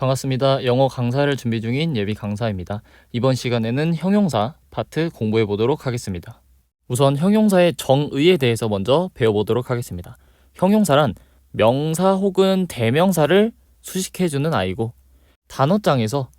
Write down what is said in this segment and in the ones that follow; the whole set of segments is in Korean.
반갑습니다. 영어 강사를 준비 중인 예비 강사입니다. 이번 시간에는 형용사 파트 공부해 보도록 하겠습니다. 우선 형용사의 정의에 대해서 먼저 배워보도록 하겠습니다. 형용사란 명사 혹은 대명사를 수식해주는 아이고, 단어장에서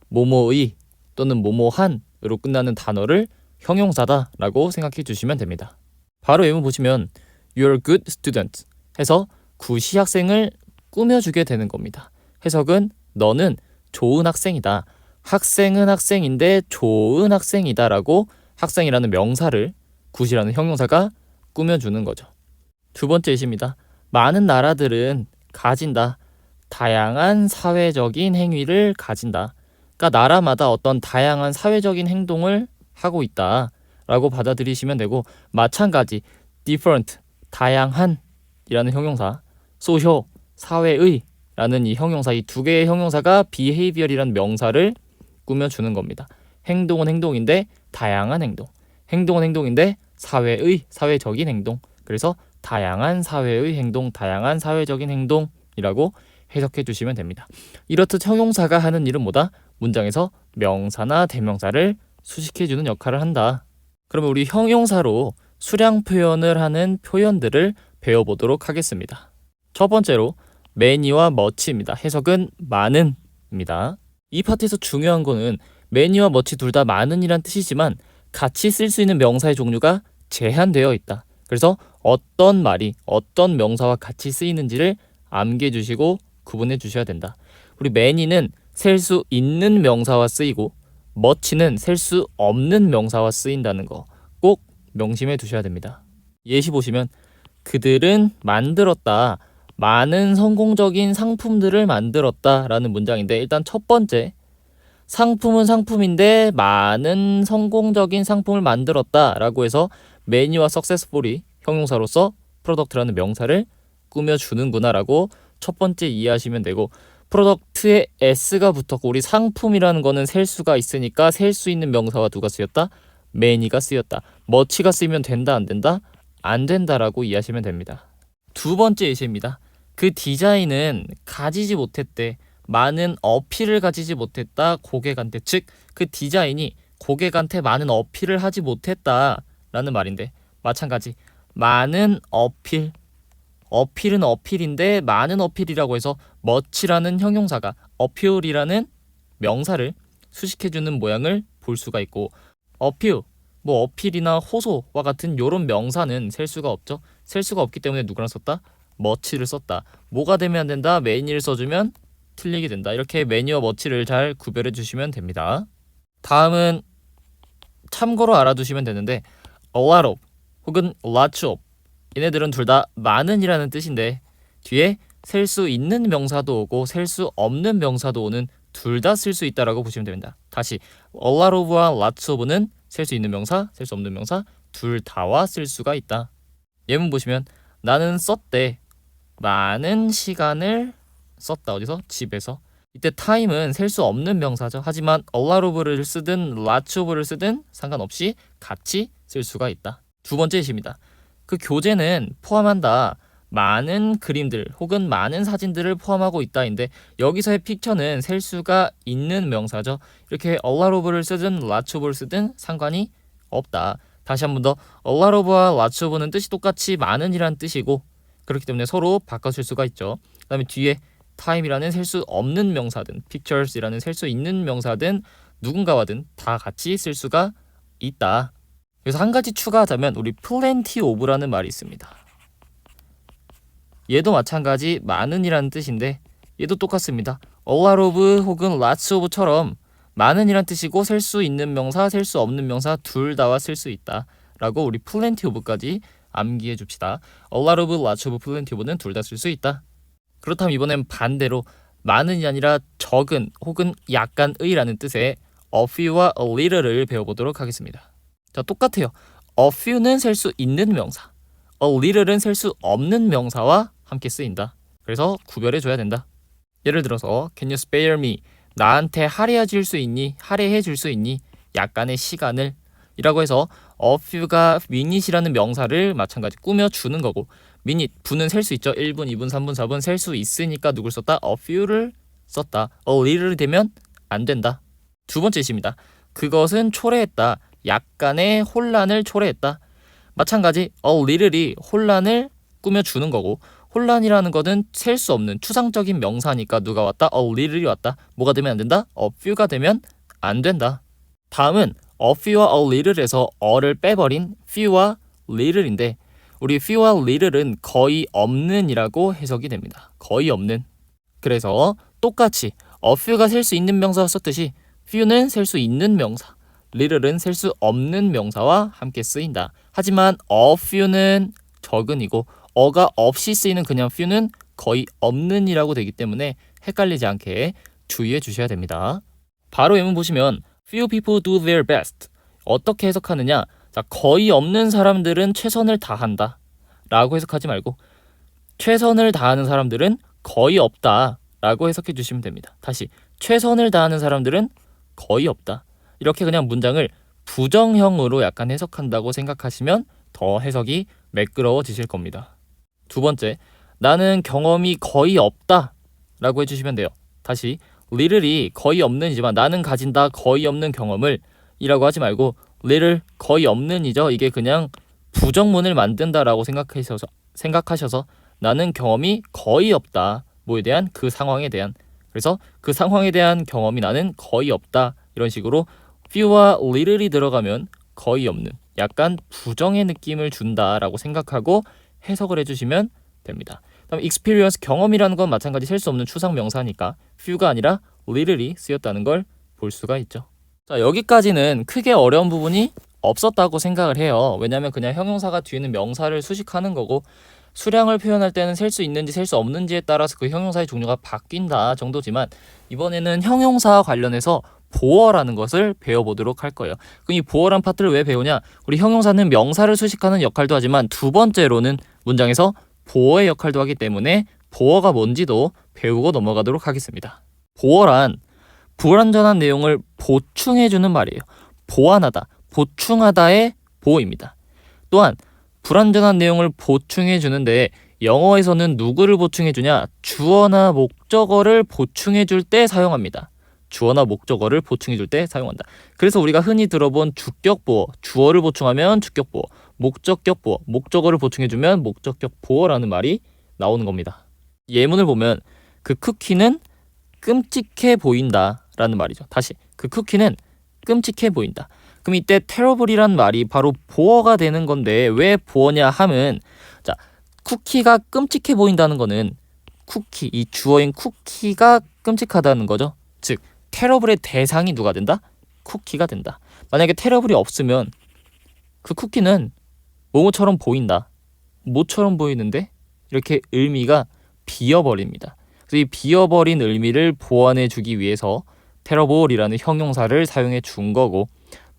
뭐뭐의 또는 뭐뭐한으로 끝나는 단어를 형용사다라고 생각해 주시면 됩니다. 바로 예문 보시면 You're a good student 해서 구시 학생을 꾸며주게 되는 겁니다. 해석은 너는 좋은 학생이다. 학생은 학생인데 좋은 학생이다 라고 학생이라는 명사를 굿이라는 형용사가 꾸며주는 거죠. 두 번째 예시입니다. 많은 나라들은 가진다. 다양한 사회적인 행위를 가진다. 그러니까 나라마다 어떤 다양한 사회적인 행동을 하고 있다 라고 받아들이시면 되고, 마찬가지 different, 다양한 이라는 형용사, social, 사회의 라는 이 형용사, 이 두 개의 형용사가 behavior이라는 명사를 꾸며주는 겁니다. 행동은 행동인데 다양한 행동, 행동은 행동인데 사회의, 사회적인 행동, 그래서 다양한 사회의 행동, 다양한 사회적인 행동이라고 해석해 주시면 됩니다. 이렇듯 형용사가 하는 일은 뭐다? 문장에서 명사나 대명사를 수식해 주는 역할을 한다. 그러면 우리 형용사로 수량 표현을 하는 표현들을 배워보도록 하겠습니다. 첫 번째로 many와 much입니다. 해석은 많은입니다. 이 파트에서 중요한 거는 many와 much 둘 다 많은이란 뜻이지만 같이 쓸 수 있는 명사의 종류가 제한되어 있다. 그래서 어떤 말이 어떤 명사와 같이 쓰이는지를 암기해 주시고 구분해 주셔야 된다. 우리 many는 셀 수 있는 명사와 쓰이고 much는 셀 수 없는 명사와 쓰인다는 거 꼭 명심해 두셔야 됩니다. 예시 보시면 그들은 만들었다. 많은 성공적인 상품들을 만들었다 라는 문장인데, 일단 첫 번째 상품은 상품인데 많은 성공적인 상품을 만들었다 라고 해서 many와 successful이 형용사로서 product라는 명사를 꾸며주는구나 라고 첫 번째 이해하시면 되고, product에 s가 붙었고 우리 상품이라는 거는 셀 수가 있으니까 셀 수 있는 명사와 누가 쓰였다? many가 쓰였다. much가 쓰이면 된다 안 된다? 안 된다라고 이해하시면 됩니다. 두 번째 예시입니다. 그 디자인은 가지지 못했대. 많은 어필을 가지지 못했다. 고객한테, 즉 그 디자인이 고객한테 많은 어필을 하지 못했다 라는 말인데, 마찬가지 많은 어필, 어필은 어필인데 많은 어필이라고 해서 much라는 형용사가 appeal이라는 명사를 수식해주는 모양을 볼 수가 있고, appeal, 뭐 어필이나 호소와 같은 요런 명사는 셀 수가 없죠. 셀 수가 없기 때문에 누구랑 썼다? much를 썼다. 뭐가 되면 안 된다? many를 써주면 틀리게 된다. 이렇게 many와 much를 잘 구별해 주시면 됩니다. 다음은 참고로 알아두시면 되는데, a lot of 혹은 lots of, 얘네들은 둘 다 많은이라는 뜻인데 뒤에 셀 수 있는 명사도 오고 셀 수 없는 명사도 오는 둘 다 쓸 수 있다라고 보시면 됩니다. 다시 a lot of와 lots of는 셀 수 있는 명사, 셀 수 없는 명사 둘 다와 쓸 수가 있다. 예문 보시면 나는 썼대. 많은 시간을 썼다. 어디서? 집에서. 이때 time은 셀 수 없는 명사죠. 하지만 a lot of를 쓰든 lots of를 쓰든 상관없이 같이 쓸 수가 있다. 두 번째 예시입니다. 그 교재는 포함한다. 많은 그림들 혹은 많은 사진들을 포함하고 있다인데, 여기서의 픽처는 셀 수가 있는 명사죠. 이렇게 a lot of를 쓰든 lots of를 쓰든 상관이 없다. 다시 한 번 더, a lot of와 lots of는 뜻이 똑같이 많은이란 뜻이고, 그렇기 때문에 서로 바꿔 쓸 수가 있죠. 그 다음에 뒤에 time이라는 셀 수 없는 명사든 pictures이라는 셀 수 있는 명사든 누군가와든 다 같이 쓸 수가 있다. 그래서 한 가지 추가하자면 우리 plenty of라는 말이 있습니다. 얘도 마찬가지 많은이라는 뜻인데 얘도 똑같습니다. a lot of 혹은 lots of처럼 많은이란 뜻이고 셀 수 있는 명사, 셀 수 없는 명사 둘 다와 쓸 수 있다 라고 우리 plenty of까지 암기해 줍시다. a lot of, lots of, plenty of는 둘 다 쓸 수 있다. 그렇다면 이번엔 반대로 많은이 아니라 적은 혹은 약간의 라는 뜻의 a few와 a little를 배워보도록 하겠습니다. 자, 똑같아요. a few는 셀 수 있는 명사, a little은 셀 수 없는 명사와 함께 쓰인다. 그래서 구별해 줘야 된다. 예를 들어서 Can you spare me? 나한테 할애해 줄 수 있니? 할애해 줄 수 있니? 약간의 시간을 이라고 해서 a few가 minut이라는 명사를 마찬가지 꾸며주는 거고, minute, 분은 셀 수 있죠. 1분, 2분, 3분, 4분 셀 수 있으니까 누굴 썼다? a few를 썼다. a little이 되면 안 된다. 두 번째 있습니다. 그것은 초래했다. 약간의 혼란을 초래했다. 마찬가지 a little이 혼란을 꾸며주는 거고, 혼란이라는 것은 셀 수 없는 추상적인 명사니까 누가 왔다? a little이 왔다. 뭐가 되면 안 된다? a few가 되면 안 된다. 다음은 a few와 a little에서 어를 빼버린 few와 little인데, 우리 few와 little은 거의 없는이라고 해석이 됩니다. 거의 없는. 그래서 똑같이 a few가 셀 수 있는 명사와 썼듯이 few는 셀 수 있는 명사, little은 셀 수 없는 명사와 함께 쓰인다. 하지만 a few는 적은이고 어가 없이 쓰이는 그냥 few는 거의 없는이라고 되기 때문에 헷갈리지 않게 주의해 주셔야 됩니다. 바로 예문 보시면 few people do their best. 어떻게 해석하느냐? 자, 거의 없는 사람들은 최선을 다한다 라고 해석하지 말고 최선을 다하는 사람들은 거의 없다 라고 해석해 주시면 됩니다. 다시, 최선을 다하는 사람들은 거의 없다. 이렇게 그냥 문장을 부정형으로 약간 해석한다고 생각하시면 더 해석이 매끄러워지실 겁니다. 두 번째, 나는 경험이 거의 없다 라고 해주시면 돼요. 다시, little이 거의 없는이지만 나는 가진다 거의 없는 경험을 이라고 하지 말고 little 거의 없는이죠. 이게 그냥 부정문을 만든다라고 생각하셔서 나는 경험이 거의 없다. 뭐에 대한? 그 상황에 대한. 그래서 그 상황에 대한 경험이 나는 거의 없다. 이런 식으로 few와 little이 들어가면 거의 없는, 약간 부정의 느낌을 준다라고 생각하고 해석을 해주시면 됩니다. 다음 experience, 경험이라는 건 마찬가지 셀 수 없는 추상 명사니까 few가 아니라 little이 쓰였다는 걸 볼 수가 있죠. 자, 여기까지는 크게 어려운 부분이 없었다고 생각을 해요. 왜냐하면 그냥 형용사가 뒤에는 명사를 수식하는 거고 수량을 표현할 때는 셀 수 있는지 셀 수 없는지에 따라서 그 형용사의 종류가 바뀐다 정도지만, 이번에는 형용사와 관련해서 보어라는 것을 배워보도록 할 거예요. 그럼 이 보어란 파트를 왜 배우냐? 우리 형용사는 명사를 수식하는 역할도 하지만 두 번째로는 문장에서 보어의 역할도 하기 때문에 보어가 뭔지도 배우고 넘어가도록 하겠습니다. 보어란 불완전한 내용을 보충해주는 말이에요. 보완하다, 보충하다의 보어입니다. 또한 불완전한 내용을 보충해주는데 영어에서는 누구를 보충해주냐? 주어나 목적어를 보충해줄 때 사용합니다. 주어나 목적어를 보충해줄 때 사용한다. 그래서 우리가 흔히 들어본 주격 보어, 주어를 보충하면 주격 보어, 목적격 보어, 목적어를 보충해주면 목적격 보어라는 말이 나오는 겁니다. 예문을 보면 그 쿠키는 끔찍해 보인다 라는 말이죠. 다시, 그 쿠키는 끔찍해 보인다. 그럼 이때 terrible이란 말이 바로 보어가 되는 건데 왜 보어냐 하면, 자, 쿠키가 끔찍해 보인다는 거는 쿠키, 이 주어인 쿠키가 끔찍하다는 거죠. 즉 terrible의 대상이 누가 된다? 쿠키가 된다. 만약에 terrible이 없으면 그 쿠키는 뭐뭐처럼 보인다, 뭐처럼 보이는데 이렇게 의미가 비어버립니다. 그래서 이 비어버린 의미를 보완해 주기 위해서 terrible이라는 형용사를 사용해 준 거고,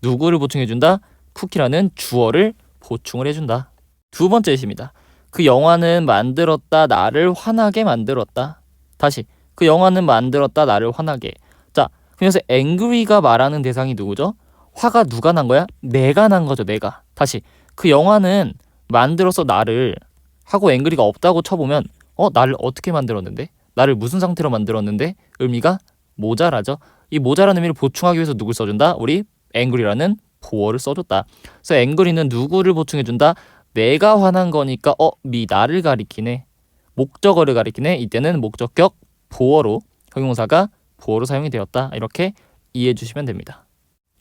누구를 보충해 준다? 쿠키라는 주어를 보충을 해준다. 두 번째 예시입니다. 그 영화는 만들었다, 나를 화나게 만들었다. 다시, 그 영화는 만들었다, 나를 화나게. 자, 그래서 angry가 말하는 대상이 누구죠? 화가 누가 난 거야? 내가 난 거죠, 내가. 다시, 그 영화는 만들어서 나를 하고 angry가 없다고 쳐보면 나를 어떻게 만들었는데? 나를 무슨 상태로 만들었는데? 의미가 모자라죠. 이 모자란 의미를 보충하기 위해서 누굴 써준다? 우리 angry라는 보어를 써줬다. 그래서 angry는 누구를 보충해준다? 내가 화난 거니까 나를 가리키네, 목적어를 가리키네. 이때는 목적격 보어로, 형용사가 보어로 사용이 되었다. 이렇게 이해해 주시면 됩니다.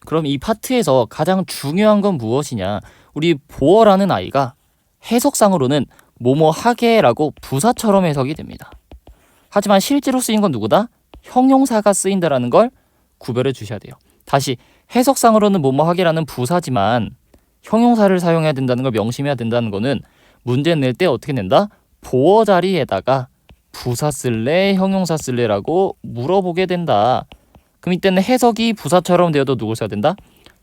그럼 이 파트에서 가장 중요한 건 무엇이냐? 우리 보어라는 아이가 해석상으로는 뭐뭐 하게라고 부사처럼 해석이 됩니다. 하지만 실제로 쓰인 건 누구다? 형용사가 쓰인다라는 걸 구별해 주셔야 돼요. 다시, 해석상으로는 뭐뭐 하게라는 부사지만 형용사를 사용해야 된다는 걸 명심해야 된다는 거는 문제 낼 때 어떻게 낸다? 보어 자리에다가 부사 쓸래, 형용사 쓸래라고 물어보게 된다. 그럼 이때는 해석이 부사처럼 되어도 누굴 써야 된다?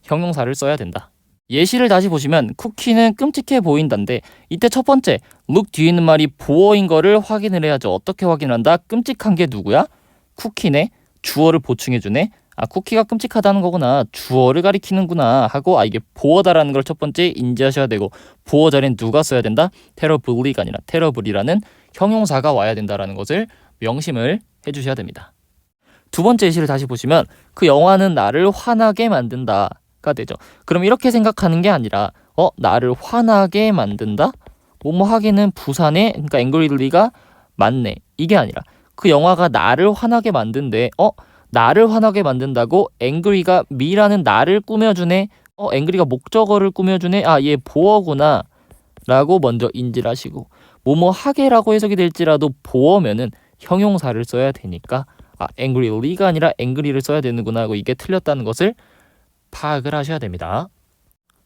형용사를 써야 된다. 예시를 다시 보시면 쿠키는 끔찍해 보인다인데 이때 첫 번째 look 뒤에 있는 말이 보어인 거를 확인을 해야죠. 어떻게 확인한다? 끔찍한 게 누구야? 쿠키네. 주어를 보충해주네. 아, 쿠키가 끔찍하다는 거구나, 주어를 가리키는구나 하고 이게 보어다라는 걸 첫 번째 인지하셔야 되고, 보어 자리엔 누가 써야 된다? terribly가 아니라 terrible이라는 형용사가 와야 된다라는 것을 명심을 해주셔야 됩니다. 두 번째 예시를 다시 보시면 그 영화는 나를 화나게 만든다가 되죠. 그럼 이렇게 생각하는 게 아니라 나를 화나게 만든다? 뭐뭐 하기는 부사네? 그러니까 앵그리리가 맞네. 이게 아니라 그 영화가 나를 화나게 만든데 나를 화나게 만든다고 앵그리가 미라는 나를 꾸며주네. 앵그리가 목적어를 꾸며주네. 얘 보어구나 라고 먼저 인지를 하시고 뭐뭐 하게라고 해석이 될지라도 보어면은 형용사를 써야 되니까 angryly가 아니라 angry를 써야 되는구나 하고 이게 틀렸다는 것을 파악을 하셔야 됩니다.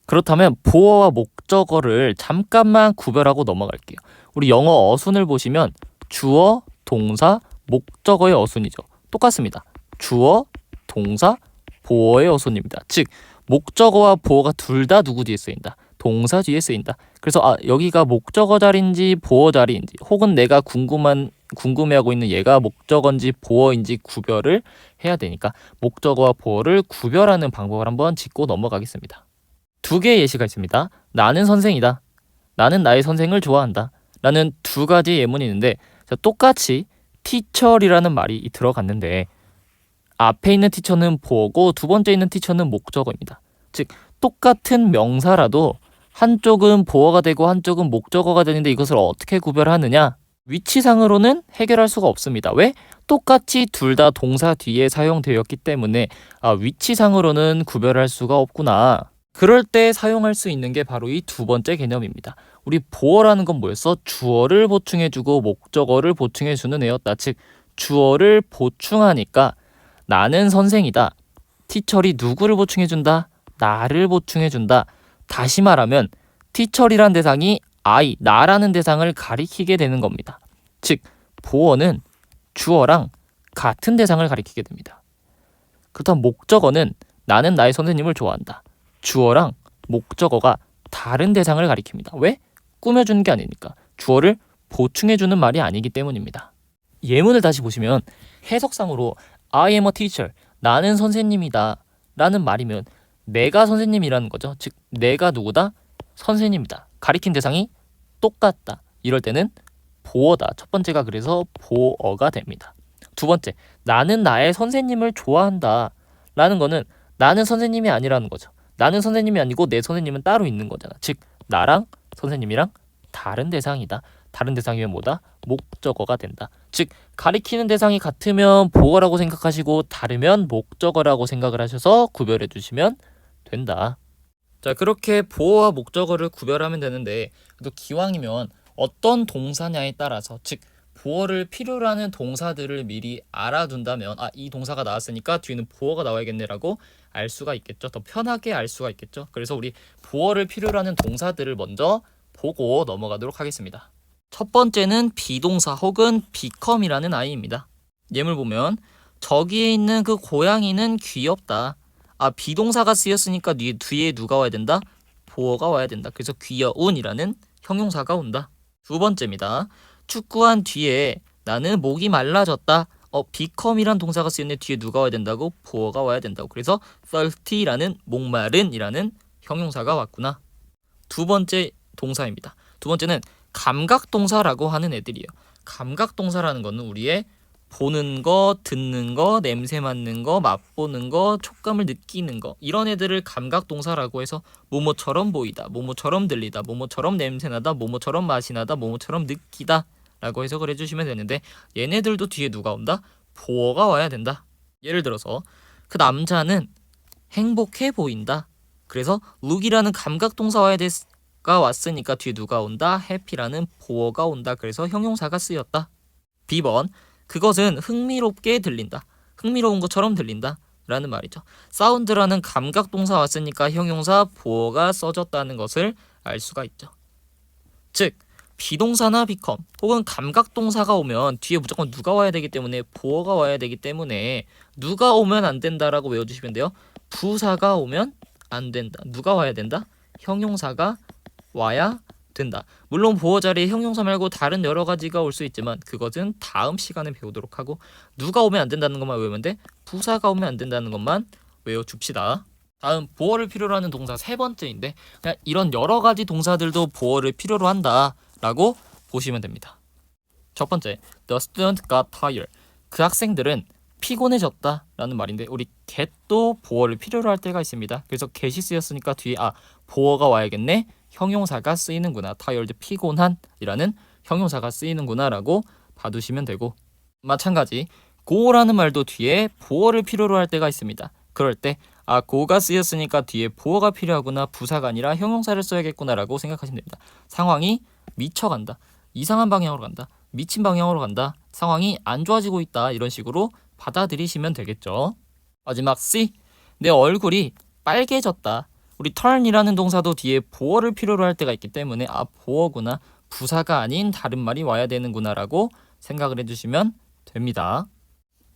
그렇다면 보어와 목적어를 잠깐만 구별하고 넘어갈게요. 우리 영어 어순을 보시면 주어, 동사, 목적어의 어순이죠. 똑같습니다. 주어, 동사, 보어의 어순입니다. 즉 목적어와 보어가 둘 다 누구 뒤에 쓰인다? 동사 뒤에 쓰인다. 그래서 여기가 목적어 자리인지 보어 자리인지 혹은 내가 궁금해하고 있는 얘가 목적어인지 보어인지 구별을 해야 되니까 목적어와 보어를 구별하는 방법을 한번 짚고 넘어가겠습니다. 두 개의 예시가 있습니다. 나는 선생이다. 나는 나의 선생을 좋아한다. 라는 두 가지 예문이 있는데 똑같이 teacher이라는 말이 들어갔는데 앞에 있는 teacher는 보어고 두 번째 있는 teacher는 목적어입니다. 즉 똑같은 명사라도 한쪽은 보어가 되고 한쪽은 목적어가 되는데 이것을 어떻게 구별하느냐? 위치상으로는 해결할 수가 없습니다. 왜? 똑같이 둘 다 동사 뒤에 사용되었기 때문에 위치상으로는 구별할 수가 없구나. 그럴 때 사용할 수 있는 게 바로 이 두 번째 개념입니다. 우리 보어라는 건 뭐였어? 주어를 보충해주고 목적어를 보충해주는 애였다. 즉 주어를 보충하니까 나는 선생이다. 티처리 누구를 보충해준다? 나를 보충해준다. 다시 말하면 티처리란 대상이 나라는 대상을 가리키게 되는 겁니다. 즉 보어는 주어랑 같은 대상을 가리키게 됩니다. 그렇다면 목적어는 나는 나의 선생님을 좋아한다. 주어랑 목적어가 다른 대상을 가리킵니다. 왜? 꾸며주는 게 아니니까. 주어를 보충해주는 말이 아니기 때문입니다. 예문을 다시 보시면 해석상으로 I am a teacher, 나는 선생님이다 라는 말이면 내가 선생님이라는 거죠. 즉 내가 누구다? 선생님이다. 가리킨 대상이 똑같다. 이럴 때는 보어다. 첫 번째가 그래서 보어가 됩니다. 두 번째, 나는 나의 선생님을 좋아한다 라는 거는 나는 선생님이 아니라는 거죠. 나는 선생님이 아니고 내 선생님은 따로 있는 거잖아. 즉 나랑 선생님이랑 다른 대상이다. 다른 대상이면 뭐다? 목적어가 된다. 즉 가리키는 대상이 같으면 보어라고 생각하시고 다르면 목적어라고 생각을 하셔서 구별해 주시면 된다. 자, 그렇게 보어와 목적어를 구별하면 되는데 또 기왕이면 어떤 동사냐에 따라서 즉 보어를 필요로 하는 동사들을 미리 알아둔다면 이 동사가 나왔으니까 뒤에는 보어가 나와야겠네라고 알 수가 있겠죠. 더 편하게 알 수가 있겠죠. 그래서 우리 보어를 필요로 하는 동사들을 먼저 보고 넘어가도록 하겠습니다. 첫 번째는 비동사 혹은 become이라는 아이입니다. 예물 보면 저기에 있는 그 고양이는 귀엽다. 비동사가 쓰였으니까 뒤에 누가 와야 된다? 보어가 와야 된다. 그래서 귀여운이라는 형용사가 온다. 두 번째입니다. 축구한 뒤에 나는 목이 말라졌다. become이란 동사가 쓰였는데 뒤에 누가 와야 된다고? 보어가 와야 된다고. 그래서 thirsty라는 목마른이라는 형용사가 왔구나. 두 번째 동사입니다. 두 번째는 감각동사라고 하는 애들이에요. 감각동사라는 거는 우리의 보는 거, 듣는 거, 냄새 맡는 거, 맛보는 거, 촉감을 느끼는 거 이런 애들을 감각동사라고 해서 뭐뭐처럼 보이다, 뭐뭐처럼 들리다, 뭐뭐처럼 냄새나다, 뭐뭐처럼 맛이 나다, 뭐뭐처럼 느끼다 라고 해석을 해주시면 되는데 얘네들도 뒤에 누가 온다? 보어가 와야 된다. 예를 들어서 그 남자는 행복해 보인다. 그래서 look이라는 감각동사가 왔으니까 뒤에 누가 온다? happy라는 보어가 온다. 그래서 형용사가 쓰였다. B번 그것은 흥미롭게 들린다. 흥미로운 것처럼 들린다 라는 말이죠. 사운드라는 감각동사 왔으니까 형용사 보어가 써졌다는 것을 알 수가 있죠. 즉 비동사나 become 혹은 감각동사가 오면 뒤에 무조건 누가 와야 되기 때문에 보어가 와야 되기 때문에 누가 오면 안 된다라고 외워주시면 돼요. 부사가 오면 안 된다. 누가 와야 된다? 형용사가 와야 된다. 물론 보어 자리에 형용사 말고 다른 여러 가지가 올 수 있지만 그것은 다음 시간에 배우도록 하고 누가 오면 안 된다는 것만 외우면 돼. 부사가 오면 안 된다는 것만 외워줍시다. 다음 보어를 필요로 하는 동사 세 번째인데 그냥 이런 여러 가지 동사들도 보어를 필요로 한다라고 보시면 됩니다. 첫 번째, The student got tired. 그 학생들은 피곤해졌다 라는 말인데 우리 get도 보어를 필요로 할 때가 있습니다. 그래서 get이 쓰였으니까 뒤에 보어가 와야겠네, 형용사가 쓰이는구나, tired 피곤한 이라는 형용사가 쓰이는구나 라고 봐두시면 되고, 마찬가지 go라는 말도 뒤에 보어를 필요로 할 때가 있습니다. 그럴 때 go가 쓰였으니까 뒤에 보어가 필요하구나, 부사가 아니라 형용사를 써야겠구나 라고 생각하시면 됩니다. 상황이 미쳐간다, 이상한 방향으로 간다, 미친 방향으로 간다, 상황이 안 좋아지고 있다, 이런 식으로 받아들이시면 되겠죠. 마지막 C, 내 얼굴이 빨개졌다. 우리 turn이라는 동사도 뒤에 보어를 필요로 할 때가 있기 때문에 보어구나, 부사가 아닌 다른 말이 와야 되는구나 라고 생각을 해주시면 됩니다.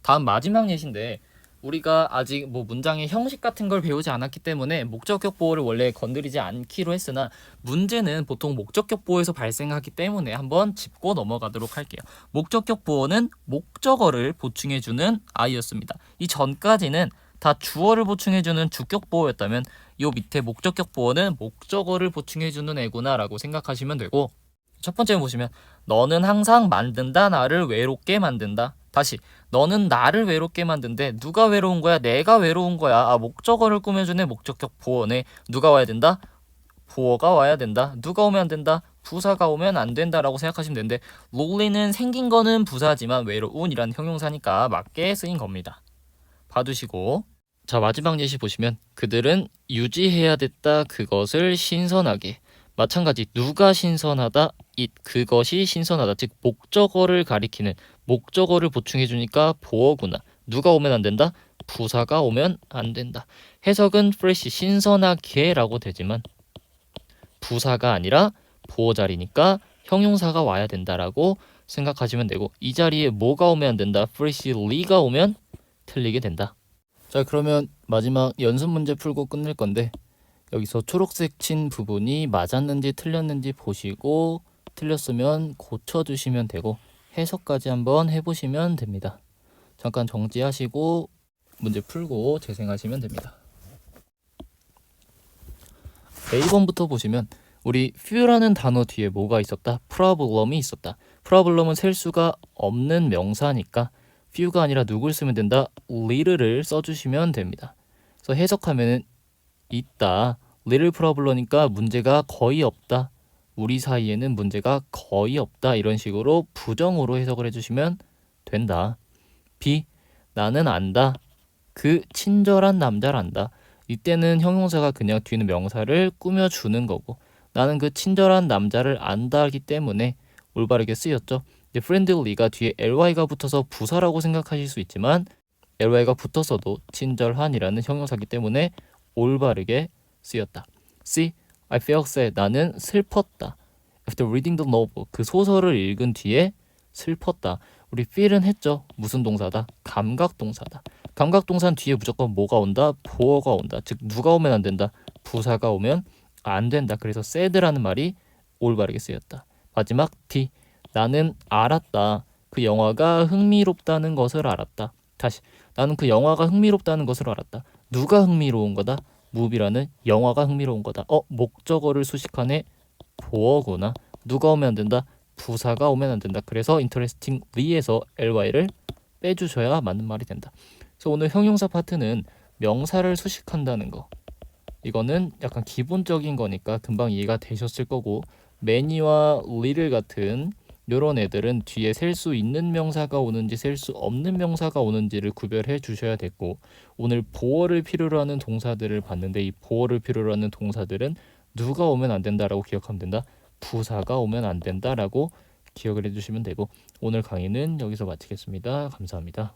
다음 마지막 예시인데 우리가 아직 문장의 형식 같은 걸 배우지 않았기 때문에 목적격 보어를 원래 건드리지 않기로 했으나 문제는 보통 목적격 보어에서 발생하기 때문에 한번 짚고 넘어가도록 할게요. 목적격 보어는 목적어를 보충해주는 I였습니다. 이 전까지는 다 주어를 보충해주는 주격 보어였다면 이 밑에 목적격 보어는 목적어를 보충해주는 애구나 라고 생각하시면 되고, 첫 번째 보시면 너는 항상 만든다, 나를 외롭게 만든다. 다시 너는 나를 외롭게 만든데 누가 외로운 거야? 내가 외로운 거야. 목적어를 꾸며주네, 목적격 보어네. 누가 와야 된다? 보어가 와야 된다. 누가 오면 안 된다? 부사가 오면 안 된다라고 생각하시면 되는데 lonely는 생긴 거는 부사지만 외로운이란 형용사니까 맞게 쓰인 겁니다. 봐두시고, 자 마지막 예시 보시면 그들은 유지해야 됐다, 그것을 신선하게. 마찬가지 누가 신선하다, 그것이 신선하다, 즉 목적어를 가리키는 목적어를 보충해 주니까 보어구나. 누가 오면 안 된다? 부사가 오면 안 된다. 해석은 fresh 신선하게 라고 되지만 부사가 아니라 보어 자리니까 형용사가 와야 된다라고 생각하시면 되고, 이 자리에 뭐가 오면 안 된다? freshly가 오면 틀리게 된다. 자 그러면 마지막 연습 문제 풀고 끝낼 건데 여기서 초록색 친 부분이 맞았는지 틀렸는지 보시고 틀렸으면 고쳐주시면 되고 해석까지 한번 해보시면 됩니다. 잠깐 정지하시고 문제 풀고 재생하시면 됩니다. A번부터 보시면 우리 few라는 단어 뒤에 뭐가 있었다? problem이 있었다. problem은 셀 수가 없는 명사니까 few가 아니라 누굴 쓰면 된다? little를 써주시면 됩니다. 그래서 해석하면은 있다, little problem이니까 문제가 거의 없다, 우리 사이에는 문제가 거의 없다, 이런 식으로 부정으로 해석을 해주시면 된다. B, 나는 안다, 그 친절한 남자를 안다. 이때는 형용사가 그냥 뒤는 명사를 꾸며주는 거고 나는 그 친절한 남자를 안다 하기 때문에 올바르게 쓰였죠. friendly가 뒤에 ly가 붙어서 부사라고 생각하실 수 있지만 ly가 붙었어도 친절한이라는 형용사이기 때문에 올바르게 쓰였다. C, I felt sad. 나는 슬펐다. After reading the novel. 그 소설을 읽은 뒤에 슬펐다. 우리 feel은 했죠. 무슨 동사다? 감각 동사다. 감각 동사는 뒤에 무조건 뭐가 온다? 보어가 온다. 즉 누가 오면 안 된다? 부사가 오면 안 된다. 그래서 sad라는 말이 올바르게 쓰였다. 마지막 D, 나는 알았다. 그 영화가 흥미롭다는 것을 알았다. 다시 나는 그 영화가 흥미롭다는 것을 알았다. 누가 흥미로운 거다? movie라는 영화가 흥미로운 거다. 목적어를 수식하네, 보어구나. 누가 오면 안 된다? 부사가 오면 안 된다. 그래서 interestingly에서 ly를 빼주셔야 맞는 말이 된다. 그래서 오늘 형용사 파트는 명사를 수식한다는 거, 이거는 약간 기본적인 거니까 금방 이해가 되셨을 거고, many와 little 같은 이런 애들은 뒤에 셀 수 있는 명사가 오는지 셀 수 없는 명사가 오는지를 구별해 주셔야 됐고, 오늘 보어를 필요로 하는 동사들을 봤는데 이 보어를 필요로 하는 동사들은 누가 오면 안 된다라고 기억하면 된다. 부사가 오면 안 된다라고 기억을 해주시면 되고, 오늘 강의는 여기서 마치겠습니다. 감사합니다.